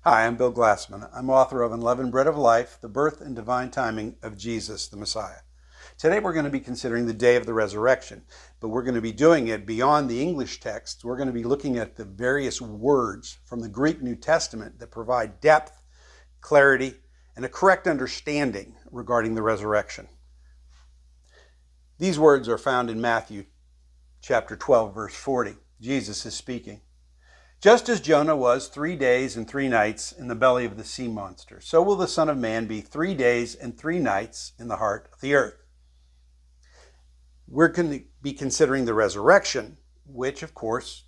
Hi, I'm Bill Glassman. I'm author of Unleavened Bread of Life, The Birth and Divine Timing of Jesus the Messiah. Today we're going to be considering the day of the resurrection, but we're going to be doing it beyond the English text. We're going to be looking at the various words from the Greek New Testament that provide depth, clarity, and a correct understanding regarding the resurrection. These words are found in Matthew chapter 12, verse 40. Jesus is speaking. Just as Jonah was 3 days and 3 nights in the belly of the sea monster, so will the Son of Man be 3 days and 3 nights in the heart of the earth. We're going to be considering the resurrection, which of course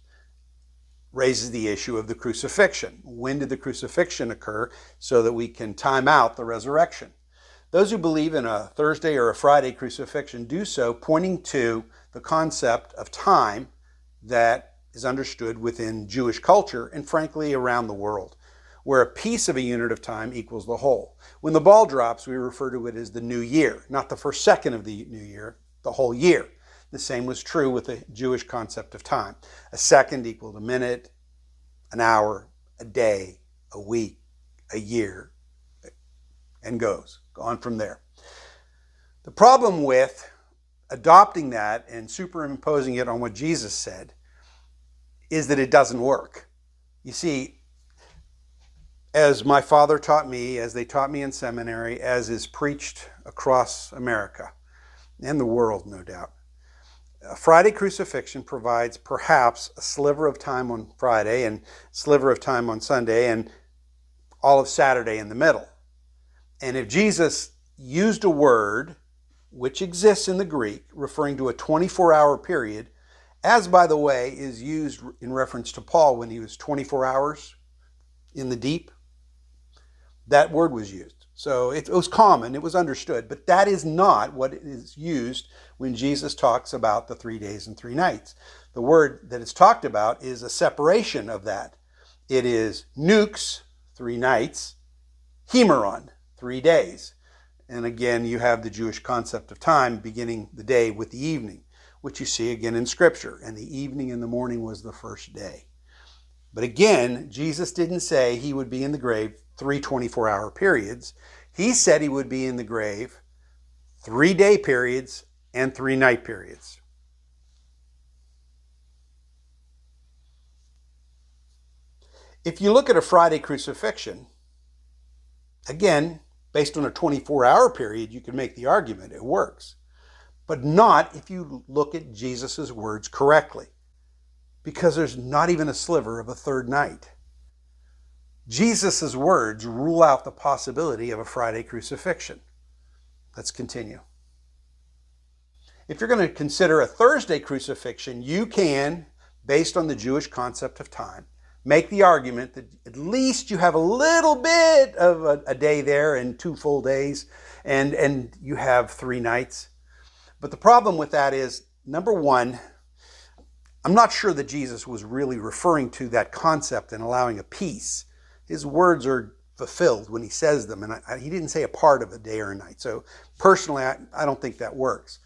raises the issue of the crucifixion. When did the crucifixion occur so that we can time out the resurrection? Those who believe in a Thursday or a Friday crucifixion do so pointing to the concept of time that is understood within Jewish culture and frankly around the world, where a piece of a unit of time equals the whole. When the ball drops, we refer to it as the new year, not the first second of the new year, the whole year. The same was true with the Jewish concept of time. A second equaled a minute, an hour, a day, a week, a year, and goes on from there. The problem with adopting that and superimposing it on what Jesus said is that it doesn't work. You see, as my father taught me, as they taught me in seminary, as is preached across America and the world, no doubt, a Friday crucifixion provides perhaps a sliver of time on Friday and a sliver of time on Sunday and all of Saturday in the middle. And if Jesus used a word which exists in the Greek referring to a 24-hour period, as, by the way, is used in reference to Paul when he was 24 hours in the deep, that word was used. So it was common, it was understood, but that is not what is used when Jesus talks about the 3 days and 3 nights. The word that is talked about is a separation of that. It is nukes, 3 nights, hemeron, 3 days. And again, you have the Jewish concept of time beginning the day with the evening, which you see again in Scripture. And the evening and the morning was the first day. But again, Jesus didn't say he would be in the grave 3 24-hour periods. He said he would be in the grave 3 day periods and 3 night periods. If you look at a Friday crucifixion, again, based on a 24-hour period, you can make the argument it works. But not if you look at Jesus' words correctly, because there's not even a sliver of a third night. Jesus' words rule out the possibility of a Friday crucifixion. Let's continue. If you're going to consider a Thursday crucifixion, you can, based on the Jewish concept of time, make the argument that at least you have a little bit of a day there and 2 full days, and you have 3 nights. But the problem with that is, number one, I'm not sure that Jesus was really referring to that concept and allowing a piece. His words are fulfilled when he says them, and he didn't say a part of a day or a night. So personally, I don't think that works.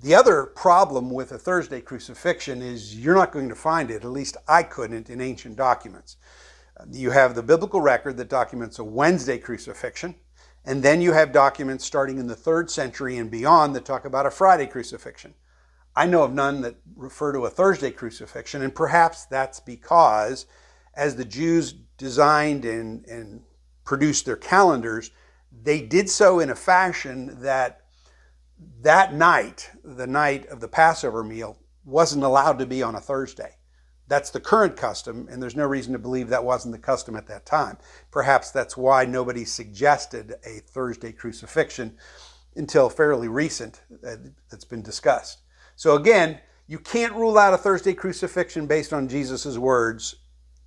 The other problem with a Thursday crucifixion is you're not going to find it, at least I couldn't, in ancient documents. You have the biblical record that documents a Wednesday crucifixion, and then you have documents starting in the 3rd century and beyond that talk about a Friday crucifixion. I know of none that refer to a Thursday crucifixion, and perhaps that's because as the Jews designed and produced their calendars, they did so in a fashion that night, the night of the Passover meal, wasn't allowed to be on a Thursday. That's the current custom, and there's no reason to believe that wasn't the custom at that time. Perhaps that's why nobody suggested a Thursday crucifixion until fairly recent that's been discussed. So again, you can't rule out a Thursday crucifixion based on Jesus' words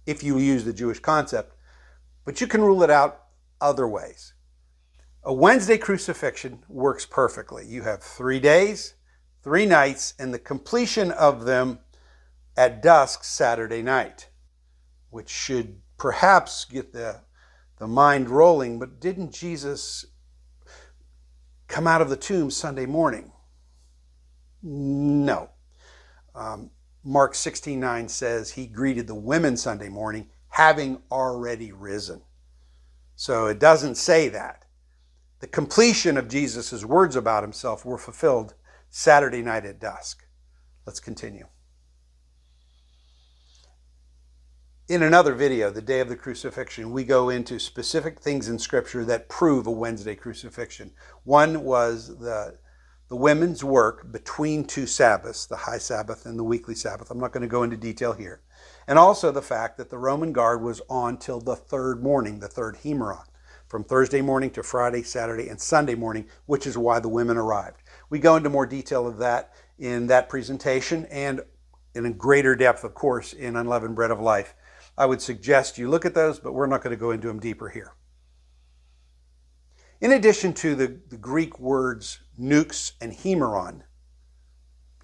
if you use the Jewish concept, but you can rule it out other ways. A Wednesday crucifixion works perfectly. You have 3 days, 3 nights, and the completion of them at dusk Saturday night, which should perhaps get the mind rolling. But didn't Jesus come out of the tomb Sunday morning? No. Mark 16:9 says he greeted the women Sunday morning, having already risen. So it doesn't say that. The completion of Jesus' words about himself were fulfilled Saturday night at dusk. Let's continue. In another video, the day of the crucifixion, we go into specific things in Scripture that prove a Wednesday crucifixion. One was the women's work between two Sabbaths, the high Sabbath and the weekly Sabbath. I'm not going to go into detail here. And also the fact that the Roman guard was on till the third morning, the third Hemeron, from Thursday morning to Friday, Saturday, and Sunday morning, which is why the women arrived. We go into more detail of that in that presentation and in a greater depth, of course, in Unleavened Bread of Life. I would suggest you look at those, but we're not going to go into them deeper here. In addition to the Greek words nux and hemeron,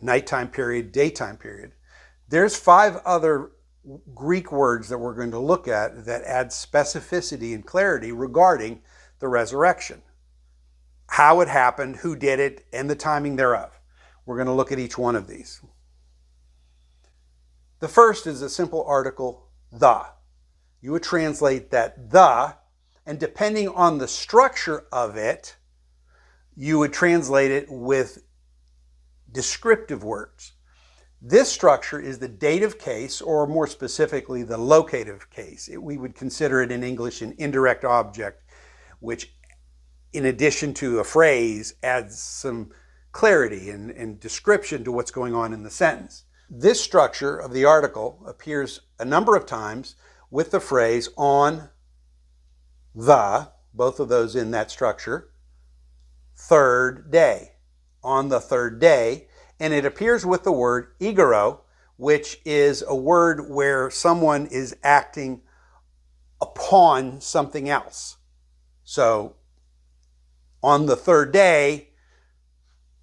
nighttime period, daytime period, there's 5 other Greek words that we're going to look at that add specificity and clarity regarding the resurrection. How it happened, who did it, and the timing thereof. We're going to look at each one of these. The first is a simple article, the. You would translate that the, and depending on the structure of it, you would translate it with descriptive words. This structure is the dative case, or more specifically, the locative case. We would consider it in English an indirect object, which in addition to a phrase adds some clarity and description to what's going on in the sentence. This structure of the article appears a number of times with the phrase on the, both of those in that structure, third day, on the third day, and it appears with the word egero, which is a word where someone is acting upon something else. So, on the third day,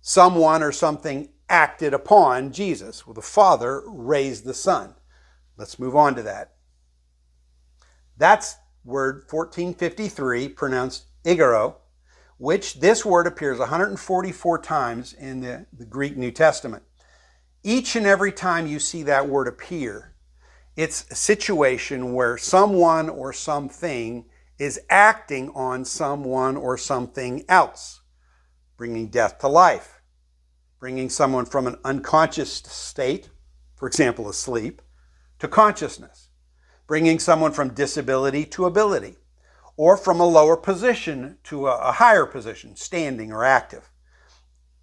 someone or something acted upon Jesus. Well, the Father raised the Son. Let's move on to that. That's word 1453, pronounced egero, which this word appears 144 times in the Greek New Testament. Each and every time you see that word appear, it's a situation where someone or something is acting on someone or something else, bringing death to life, bringing someone from an unconscious state, for example, asleep, to consciousness, bringing someone from disability to ability, or from a lower position to a higher position, standing or active.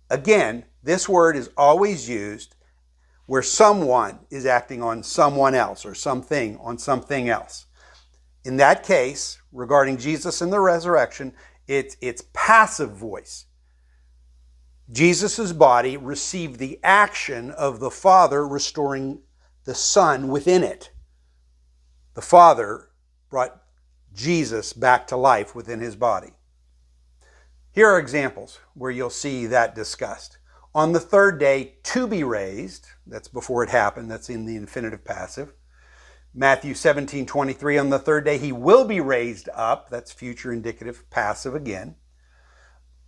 Again, this word is always used where someone is acting on someone else or something on something else. In that case, regarding Jesus and the resurrection, it's passive voice. Jesus' body received the action of the Father restoring the Son within it. The Father brought Jesus back to life within his body. Here are examples where you'll see that discussed. On the third day, to be raised, that's before it happened, that's in the infinitive passive. Matthew 17:23, on the third day he will be raised up, that's future indicative passive again.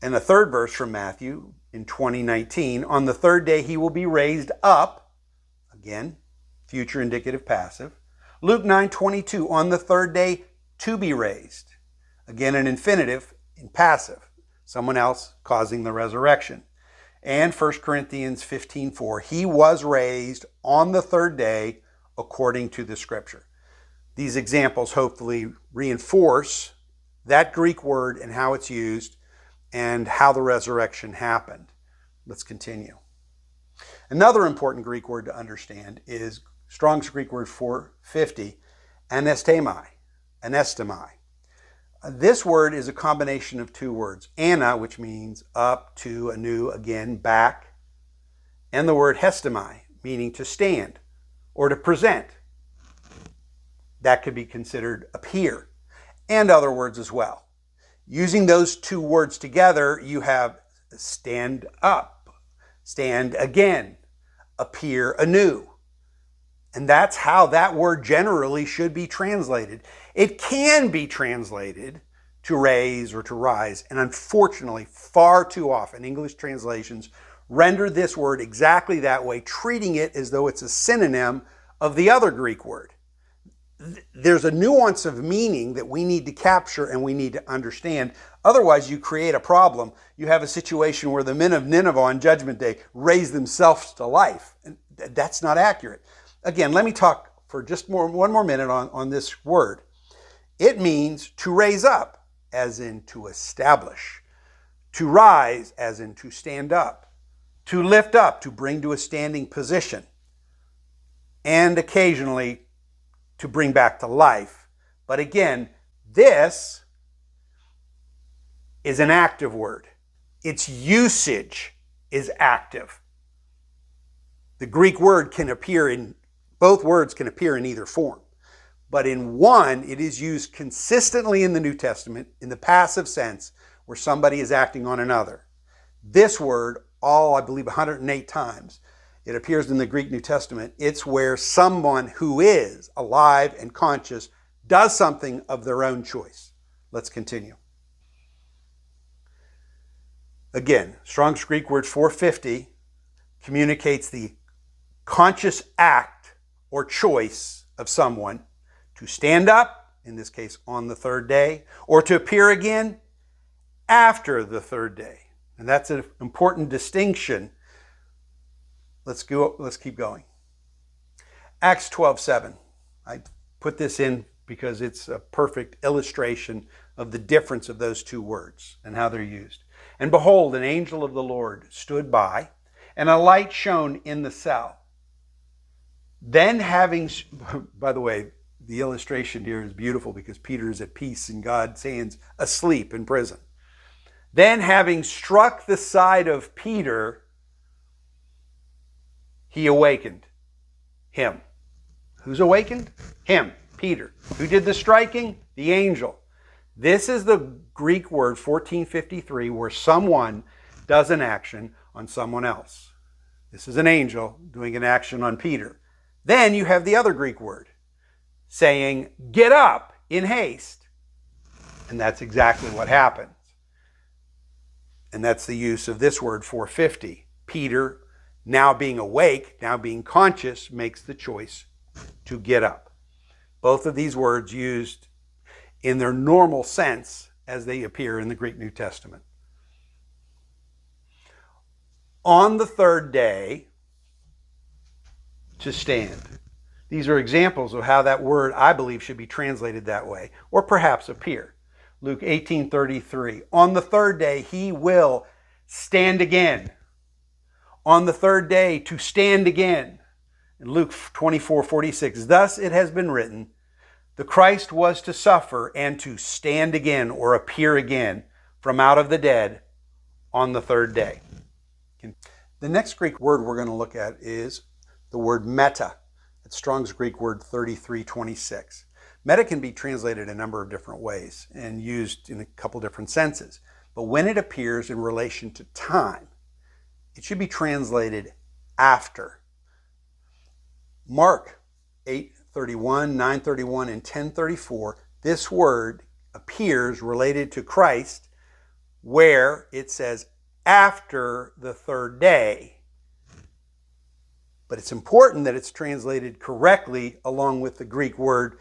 And a third verse from Matthew in 20:19, on the third day he will be raised up, again, future indicative passive. Luke 9:22, on the third day to be raised. Again, an infinitive in passive, someone else causing the resurrection. And 1 Corinthians 15:4, he was raised on the third day according to the Scripture. These examples hopefully reinforce that Greek word and how it's used and how the resurrection happened. Let's continue. Another important Greek word to understand is Strong's Greek word 450, anastemai. This word is a combination of two words. Ana, which means up, to, anew, again, back, and the word hestemai, meaning to stand or to present. That could be considered appear, and other words as well. Using those two words together, you have stand up, stand again, appear anew. And that's how that word generally should be translated. It can be translated to raise or to rise, and unfortunately, far too often, English translations render this word exactly that way, treating it as though it's a synonym of the other Greek word. there's a nuance of meaning that we need to capture and we need to understand. Otherwise, you create a problem. You have a situation where the men of Nineveh on Judgment Day raise themselves to life. And that's not accurate. Again, let me talk for just one more minute on this word. It means to raise up, as in to establish. To rise, as in to stand up. To lift up, to bring to a standing position. And occasionally, to bring back to life. But again, this is an active word. Its usage is active. The Greek word can appear in, both words can appear in either form. But in one, it is used consistently in the New Testament in the passive sense where somebody is acting on another. This word, I believe 108 times, it appears in the Greek New Testament. It's where someone who is alive and conscious does something of their own choice. Let's continue. Again, Strong's Greek word 450 communicates the conscious act or choice of someone to stand up, in this case on the third day, or to appear again after the third day. And that's an important distinction. Let's keep going. Acts 12:7. I put this in because it's a perfect illustration of the difference of those two words and how they're used. And behold, an angel of the Lord stood by, and a light shone in the cell. Then having, by the way, the illustration here is beautiful because Peter is at peace in God's hands, asleep in prison. Then having struck the side of Peter, he awakened him. Who's awakened? Him, Peter. Who did the striking? The angel. This is the Greek word 1453 where someone does an action on someone else. This is an angel doing an action on Peter. Then you have the other Greek word saying, get up in haste. And that's exactly what happens. And that's the use of this word 450. Peter, now being awake, now being conscious, makes the choice to get up. Both of these words used in their normal sense as they appear in the Greek New Testament. On the third day, to stand. These are examples of how that word, I believe, should be translated that way, or perhaps appear. Luke 18:33. On the third day, he will stand again. On the third day, to stand again. In Luke 24:46. Thus it has been written, the Christ was to suffer and to stand again or appear again from out of the dead on the third day. The next Greek word we're going to look at is the word meta. It's Strong's Greek word 3326. Meta can be translated a number of different ways and used in a couple different senses. But when it appears in relation to time, it should be translated after. Mark 8:31, 9:31, and 10:34, this word appears related to Christ where it says after the third day. But it's important that it's translated correctly along with the Greek word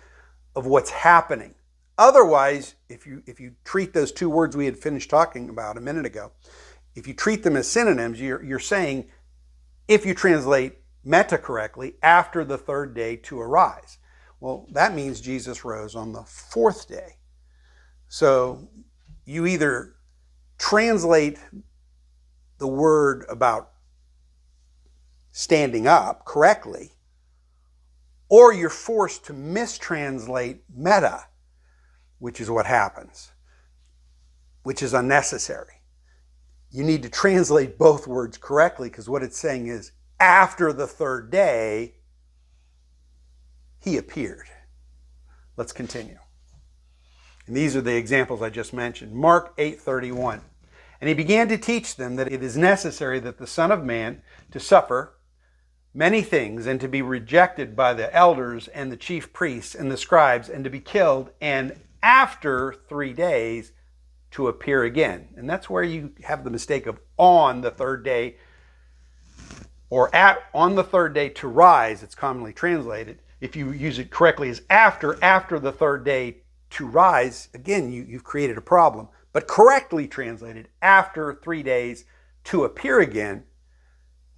of what's happening. Otherwise, if you treat those two words we had finished talking about a minute ago, if you treat them as synonyms, you're saying, if you translate meta correctly, after the third day to arise. Well, that means Jesus rose on the fourth day. So you either translate the word about standing up correctly, or you're forced to mistranslate meta, which is what happens, which is unnecessary. You need to translate both words correctly because what it's saying is, after the third day, he appeared. Let's continue. And these are the examples I just mentioned. Mark 8:31. And he began to teach them that it is necessary that the Son of Man to suffer many things and to be rejected by the elders and the chief priests and the scribes and to be killed and after 3 days to appear again. And that's where you have the mistake of on the third day or on the third day to rise, it's commonly translated. if you use it correctly, is after the third day to rise, again, you've created a problem. But correctly translated, after 3 days to appear again,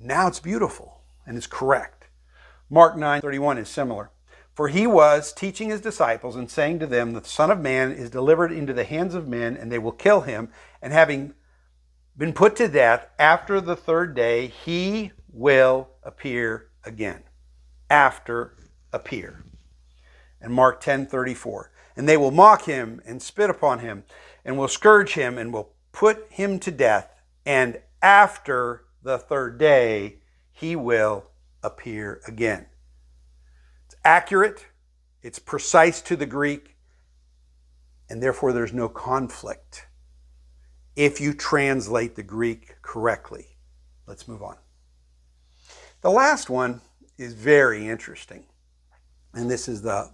now it's beautiful and it's correct. Mark 9:31 is similar. For he was teaching his disciples and saying to them, the Son of Man is delivered into the hands of men, and they will kill him. And having been put to death, after the third day, he will appear again. After appear. And Mark 10:34. And they will mock him and spit upon him and will scourge him and will put him to death. And after the third day, he will appear again. It's accurate, it's precise to the Greek, and therefore there's no conflict if you translate the Greek correctly. Let's move on. The last one is very interesting, and this is the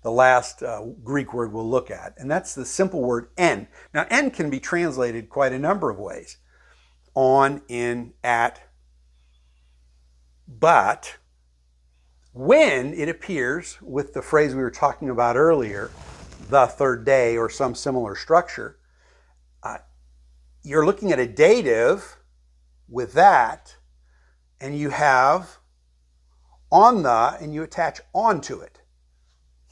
last Greek word we'll look at, and that's the simple word en. Now, en can be translated quite a number of ways. On, in, at, but when it appears with the phrase we were talking about earlier, the third day, or some similar structure, you're looking at a dative with that, and you have on the, and you attach on to it.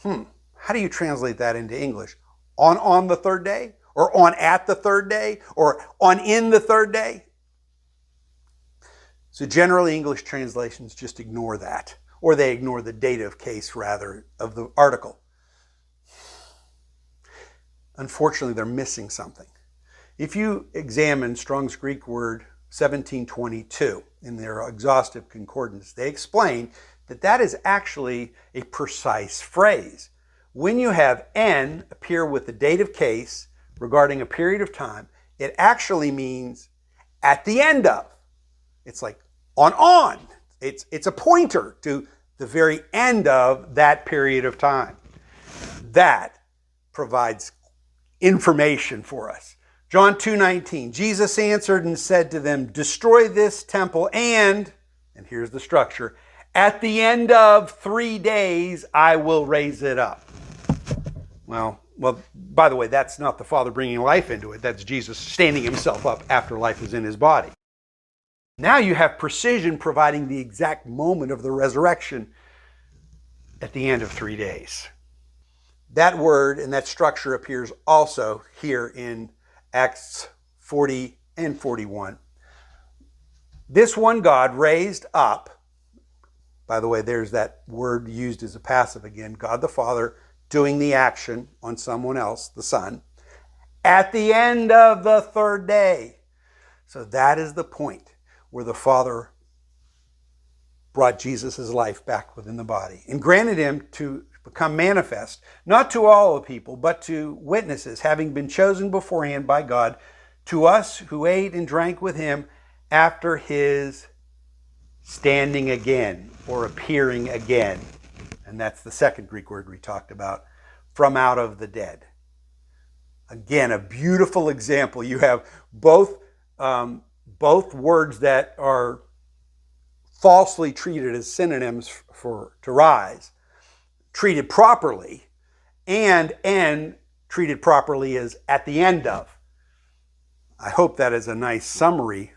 How do you translate that into English? On the third day? Or on at the third day? Or on in the third day? So generally English translations just ignore that, or they ignore the dative case rather of the article. Unfortunately, they're missing something. If you examine Strong's Greek word 1722 in their exhaustive concordance, they explain that that is actually a precise phrase. When you have en appear with the dative case regarding a period of time, it actually means at the end of. It's like on. It's a pointer to the very end of that period of time. That provides information for us. John 2:19, Jesus answered and said to them, destroy this temple and here's the structure, at the end of 3 days I will raise it up. Well, by the way, that's not the Father bringing life into it. That's Jesus standing himself up after life is in his body. Now you have precision providing the exact moment of the resurrection at the end of 3 days. That word and that structure appears also here in Acts 40 and 41. This one God raised up, by the way, there's that word used as a passive again, God the Father doing the action on someone else, the Son, at the end of the third day. So that is the point where the Father brought Jesus' life back within the body and granted him to become manifest, not to all the people, but to witnesses, having been chosen beforehand by God, to us who ate and drank with him after his standing again, or appearing again. And that's the second Greek word we talked about, from out of the dead. Again, a beautiful example. You have both words that are falsely treated as synonyms to rise, treated properly, and treated properly as at the end of. I hope that is a nice summary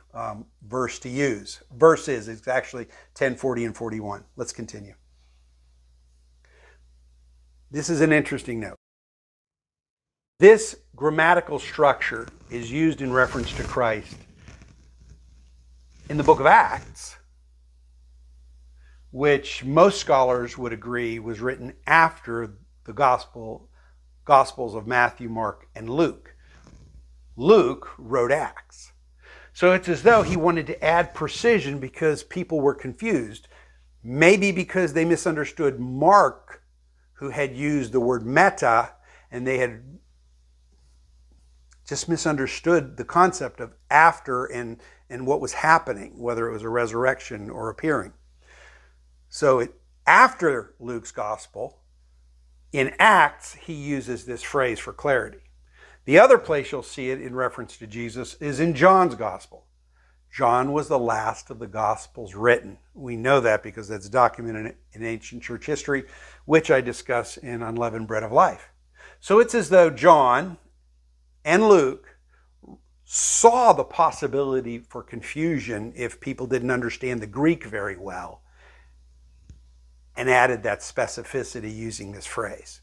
verse to use. Verses is actually 10, 40, and 41. Let's continue. This is an interesting note. This grammatical structure is used in reference to Christ in the book of Acts, which most scholars would agree was written after the Gospels of Matthew, Mark, and Luke. Luke wrote Acts. So it's as though he wanted to add precision because people were confused. Maybe because they misunderstood Mark, who had used the word meta, and they had just misunderstood the concept of after and what was happening, whether it was a resurrection or appearing. So after Luke's gospel, in Acts, he uses this phrase for clarity. The other place you'll see it in reference to Jesus is in John's gospel. John was the last of the Gospels written. We know that because that's documented in ancient church history, which I discuss in Unleavened Bread of Life. So it's as though John and Luke saw the possibility for confusion if people didn't understand the Greek very well and added that specificity using this phrase.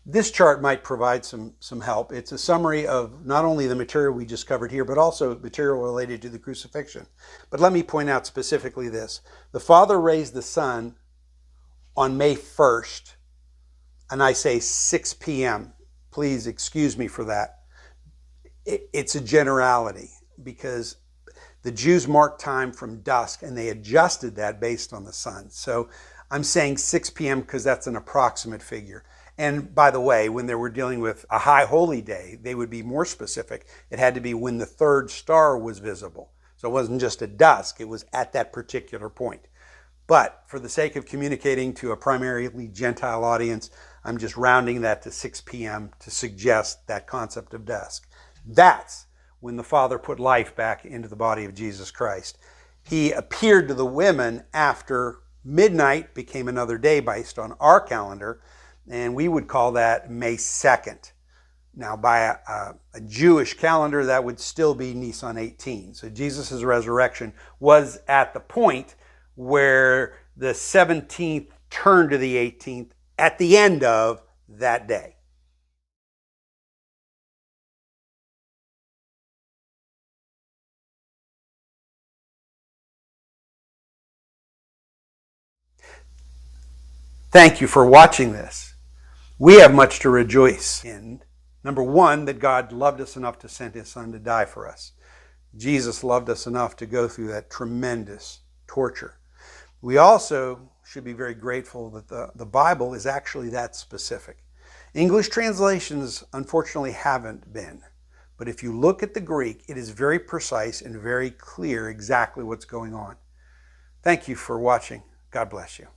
This chart might provide some help. It's a summary of not only the material we just covered here, but also material related to the crucifixion. But let me point out specifically this. The Father raised the Son on May 1st, and I say 6 p.m. Please excuse me for that. It's a generality because the Jews marked time from dusk and they adjusted that based on the sun. So I'm saying 6 p.m. because that's an approximate figure. And by the way, when they were dealing with a high holy day, they would be more specific. It had to be when the third star was visible. So it wasn't just at dusk, it was at that particular point. But for the sake of communicating to a primarily Gentile audience, I'm just rounding that to 6 p.m. to suggest that concept of dusk. That's when the Father put life back into the body of Jesus Christ. He appeared to the women after midnight became another day based on our calendar, and we would call that May 2nd. Now, by a Jewish calendar, that would still be Nisan 18. So Jesus' resurrection was at the point where the 17th turned to the 18th at the end of that day. Thank you for watching this. We have much to rejoice in. Number one, that God loved us enough to send his Son to die for us. Jesus loved us enough to go through that tremendous torture. We also should be very grateful that the Bible is actually that specific. English translations, unfortunately, haven't been. But if you look at the Greek, it is very precise and very clear exactly what's going on. Thank you for watching. God bless you.